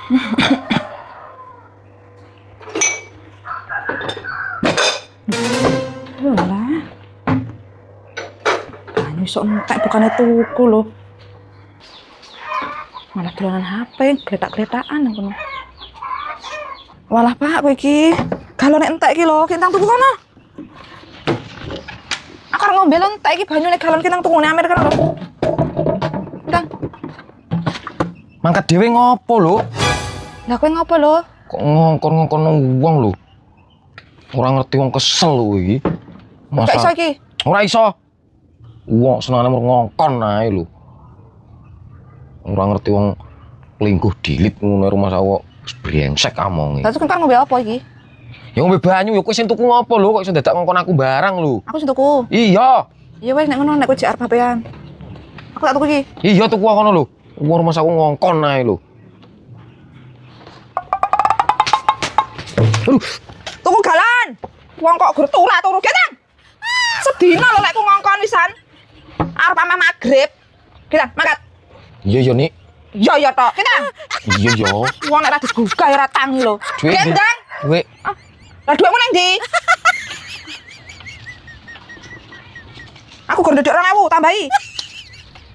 Lah. Banyu sok entek bukannya tuku lho. Malah dolanan HP, gletak-gletakan ngono. Walah Pak, kowe iki galone entek iki lho, kentang tuku kono. Aku arep ngombe entek iki banyune galon kentang tukune Amerika lho. Kentang. Mangkat dhewe ngopo lho? Lah kowe ngopo lho? Kok ngongkon-ngongkon wong lho. Ora ngerti wong kesel lho iki. Gak iso iki. Ora iso. Wong senengane ngongkon ae lho. Ora ngerti wong lingkuh dilit ngono rumah sawo brengsek amonge. Lah kentang ngombe apa iki? Ya ngombe banyu ya kowe sing tuku ngopo lho kok iso dadak ngongkon aku barang lho. Aku sing tuku. Iya. Iya wes nek ngono nek kowe jek arep HP-an. Aku tak tuku iki. Iya tuku kono lho. Wong rumah sawo ngongkon ae lho. Aduh, tuku galon. Wong kok gur turu kentang. Sedina lho lek ku ngongkon wisan. Arep ame magrib. Kentang, mangkat. Iya ya Nik. Iya ya tok, kentang. Iya ya. Wong nek ra digugah ora tangi lho. Kentang. Duit. Lah dhuwitmu nang ndi? Aku gur ndedek 2000 tambahi.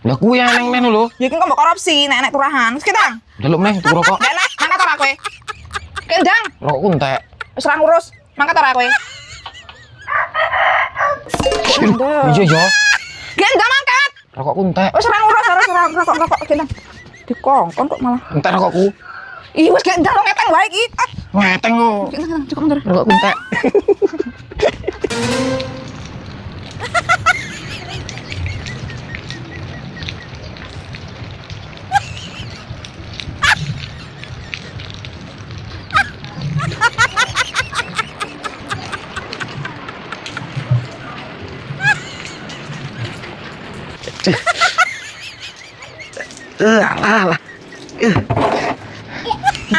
Lah kuwi eneng men lho. Ya iki kok mbok korupsi nek turahan. Wis kentang. Delok neh tuku rokok. Nek mangkat ora kowe. Kentang. Rokokku entek. Wis ora ngurus. Mangkat ora kowe. Iya ya. Gendang mangkat. Rokokku entek. Wis ora ngurus, ora rokok gendang. Dikongkon kok malah. Entek rokokku. Ih wis gendang lo ngeteng wae iki. Ngeteng lho. Gendang cukup mundur. Rokokku entek. Alah.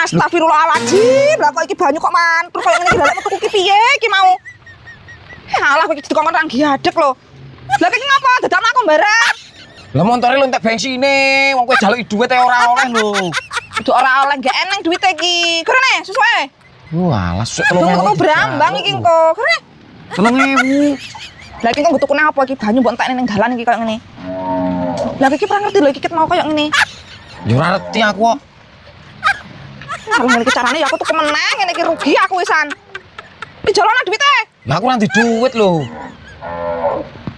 Astagfirullahaladzim, lah kok iki banyu kok mantul koyo ngene iki lha metu ki piye iki mau. Alah kok iki dikon nang giadek lho. Lah iki ngapa dadak aku barang? Lah montore lu entek bensine, wong kowe jaluki dhuwit e ora oleh lho. Kudu ora oleh gak eneng duwite iki. Kerene sesuai. Walah, sesuk Tunggu brambang iki engko. Kerene. 3.000. Lah iki kok butuh apa iki banyu mbok entekne ning dalan iki koyo ngene. Lah iki ora ngerti lho iki ket mau koyo ngene. Ya ora ngerti aku kok. Kalau ngene iki carane ya aku tuku meneh ngene iki rugi aku wisan. Iki jolone duwite. Lah aku ora ndek duit lho.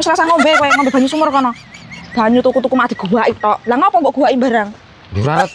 Wis rasa ngombe kowe, ngombe banyu sumur kono. Banyu tuku-tuku mak digowaki tok. Lah ngopo mbok gowaki barang? Ya ora